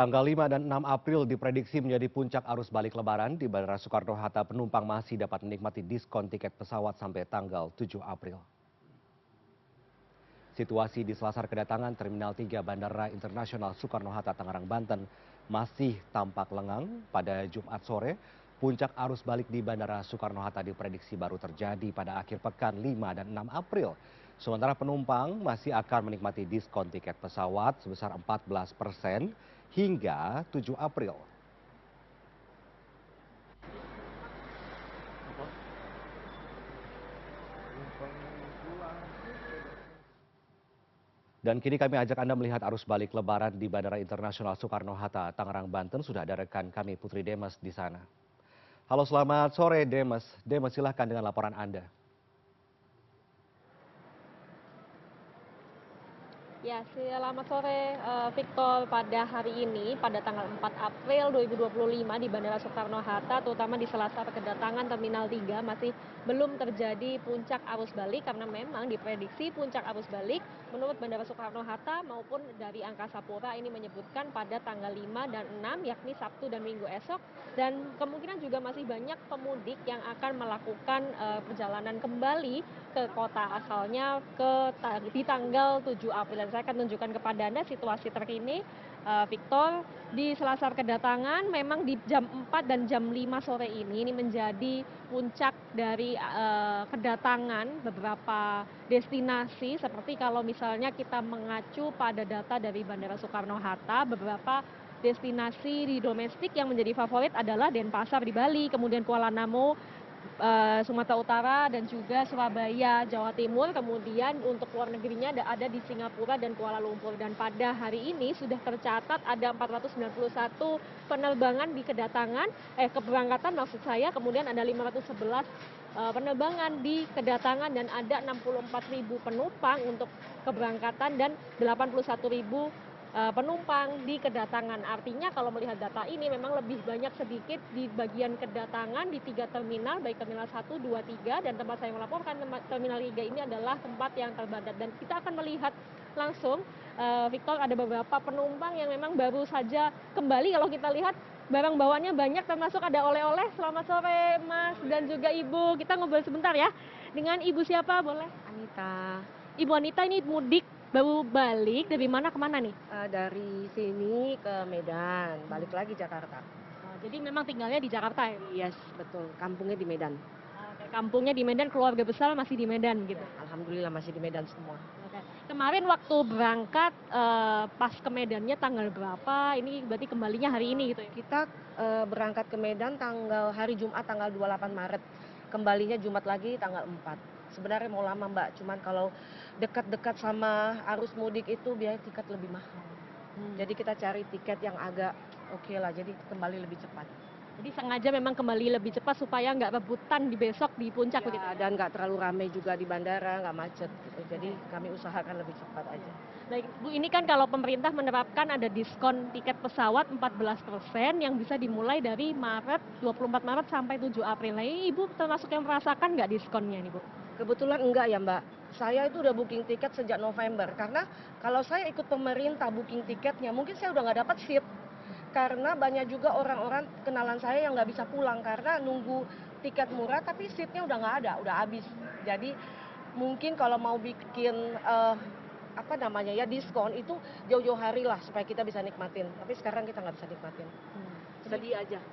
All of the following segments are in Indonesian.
Tanggal 5 dan 6 April diprediksi menjadi puncak arus balik Lebaran. Di Bandara Soekarno-Hatta, penumpang masih dapat menikmati diskon tiket pesawat sampai tanggal 7 April. Situasi di selasar kedatangan Terminal 3 Bandara Internasional Soekarno-Hatta, Tangerang, Banten masih tampak lengang. Pada Jumat sore, puncak arus balik di Bandara Soekarno-Hatta diprediksi baru terjadi pada akhir pekan 5 dan 6 April. Sementara penumpang masih akan menikmati diskon tiket pesawat sebesar 14% hingga 7 April. Dan kini kami ajak Anda melihat arus balik Lebaran di Bandara Internasional Soekarno-Hatta, Tangerang, Banten. Sudah ada rekan kami Putri Demes di sana. Halo, selamat sore Demes. Demes, silahkan dengan laporan Anda. Ya, selamat sore Victor. Pada hari ini, pada tanggal 4 April 2025 di Bandara Soekarno-Hatta, terutama di selasar kedatangan Terminal 3, masih belum terjadi puncak arus balik karena memang diprediksi puncak arus balik menurut Bandara Soekarno-Hatta maupun dari Angkasa Pura ini menyebutkan pada tanggal 5 dan 6, yakni Sabtu dan Minggu esok. Dan kemungkinan juga masih banyak pemudik yang akan melakukan perjalanan kembali ke kota asalnya di tanggal 7 April. Saya akan tunjukkan kepada Anda situasi terkini, Victor, di selasar kedatangan memang di jam 4 dan jam 5 sore ini menjadi puncak dari kedatangan beberapa destinasi, seperti kalau misalnya kita mengacu pada data dari Bandara Soekarno-Hatta, beberapa destinasi di domestik yang menjadi favorit adalah Denpasar di Bali, kemudian Kuala Namu, Sumatera Utara, dan juga Surabaya, Jawa Timur. Kemudian untuk luar negerinya ada di Singapura dan Kuala Lumpur. Dan pada hari ini sudah tercatat ada 491 penerbangan di keberangkatan maksud saya, kemudian ada 511 penerbangan di kedatangan dan ada 64.000 penumpang untuk keberangkatan dan 81.000 penumpang di kedatangan. Artinya kalau melihat data ini memang lebih banyak sedikit di bagian kedatangan di 3 terminal, baik terminal 1, 2, 3, dan tempat saya melaporkan terminal 3 ini adalah tempat yang terpadat. Dan kita akan melihat langsung, Victor, ada beberapa penumpang yang memang baru saja kembali. Kalau kita lihat barang bawaannya banyak, termasuk ada oleh-oleh. Selamat sore Mas dan juga Ibu. Kita ngobrol sebentar ya. Dengan Ibu siapa boleh? Anita. Ibu Anita ini mudik baru balik dari mana ke mana nih? Dari sini ke Medan, balik lagi Jakarta. Jadi memang tinggalnya di Jakarta ya? Yes, betul. Kampungnya di Medan. Oke, kampungnya di Medan, keluarga besar masih di Medan gitu? Alhamdulillah masih di Medan semua. Oke. Kemarin waktu berangkat pas ke Medannya tanggal berapa? Ini berarti kembalinya hari ini gitu ya? Kita berangkat ke Medan hari Jumat tanggal 28 Maret. Kembalinya Jumat lagi tanggal 4. Sebenarnya mau lama Mbak, cuman kalau dekat-dekat sama arus mudik itu biaya tiket lebih mahal. Jadi kita cari tiket yang agak oke lah, jadi kembali lebih cepat. Jadi sengaja memang kembali lebih cepat supaya nggak rebutan di besok di puncak begitu? Ya, dan nggak terlalu ramai juga di bandara, nggak macet gitu. Jadi kami usahakan lebih cepat aja. Baik Bu, ini kan kalau pemerintah menerapkan ada diskon tiket pesawat 14% yang bisa dimulai dari 24 Maret sampai 7 April. Nah, ini Ibu termasuk yang merasakan nggak diskonnya nih Bu? Kebetulan enggak ya Mbak, saya itu udah booking tiket sejak November, karena kalau saya ikut pemerintah booking tiketnya mungkin saya udah nggak dapat seat, karena banyak juga orang-orang kenalan saya yang nggak bisa pulang karena nunggu tiket murah tapi seatnya udah nggak ada, udah habis. Jadi mungkin kalau mau bikin diskon itu jauh-jauh hari lah supaya kita bisa nikmatin, tapi sekarang kita nggak bisa nikmatin. Sedih aja.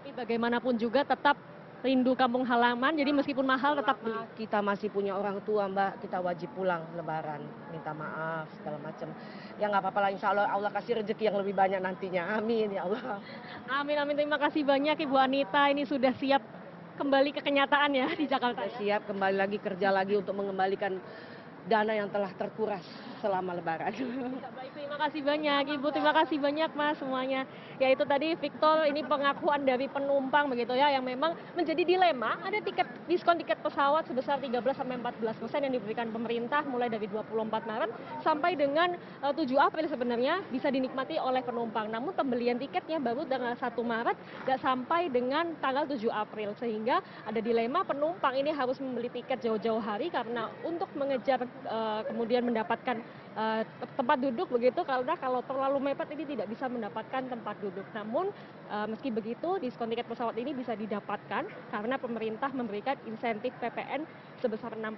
Tapi bagaimanapun juga tetap rindu kampung halaman, jadi meskipun mahal tetap beli. Kita masih punya orang tua Mbak, kita wajib pulang Lebaran, minta maaf segala macam. Ya nggak apa-apa lah, insya Allah Allah kasih rezeki yang lebih banyak nantinya, amin ya Allah. Amin, amin, terima kasih banyak Ibu Anita, ini sudah siap kembali ke kenyataan ya di Jakarta. Sudah siap kembali lagi kerja lagi untuk mengembalikan dana yang telah terkuras selama Lebaran. Ya, baik, terima kasih banyak Ibu, terima kasih banyak Mas semuanya. Ya itu tadi Victor, ini pengakuan dari penumpang begitu ya, yang memang menjadi dilema. Ada diskon tiket pesawat sebesar 13-14% yang diberikan pemerintah mulai dari 24 Maret sampai dengan 7 April sebenarnya bisa dinikmati oleh penumpang. Namun pembelian tiketnya baru tanggal 1 Maret nggak sampai dengan tanggal 7 April. Sehingga ada dilema penumpang ini harus membeli tiket jauh-jauh hari karena untuk mengejar kemudian mendapatkan tempat duduk begitu, karena kalau terlalu mepet ini tidak bisa mendapatkan tempat duduk. Namun meski begitu diskon tiket pesawat ini bisa didapatkan karena pemerintah memberikan insentif PPN sebesar 6%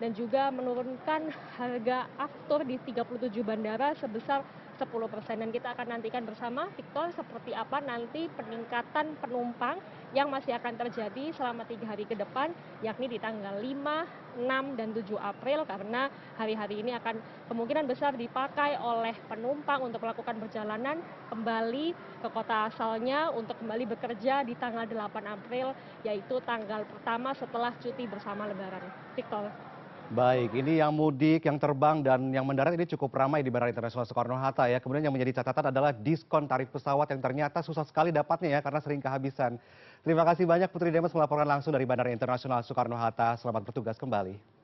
dan juga menurunkan harga aftur di 37 bandara sebesar 10%. Dan kita akan nantikan bersama, Victor, seperti apa nanti peningkatan penumpang yang masih akan terjadi selama 3 hari ke depan, yakni di tanggal 5, 6, dan 7 April, karena hari-hari ini akan kemungkinan besar dipakai oleh penumpang untuk melakukan perjalanan kembali ke kota asalnya untuk kembali bekerja di tanggal 8 April, yaitu tanggal pertama setelah cuti bersama Lebaran. Victor. Baik, ini yang mudik, yang terbang, dan yang mendarat ini cukup ramai di Bandara Internasional Soekarno-Hatta ya. Kemudian yang menjadi catatan adalah diskon tarif pesawat yang ternyata susah sekali dapatnya ya karena sering kehabisan. Terima kasih banyak Putri Demes melaporkan langsung dari Bandara Internasional Soekarno-Hatta. Selamat bertugas kembali.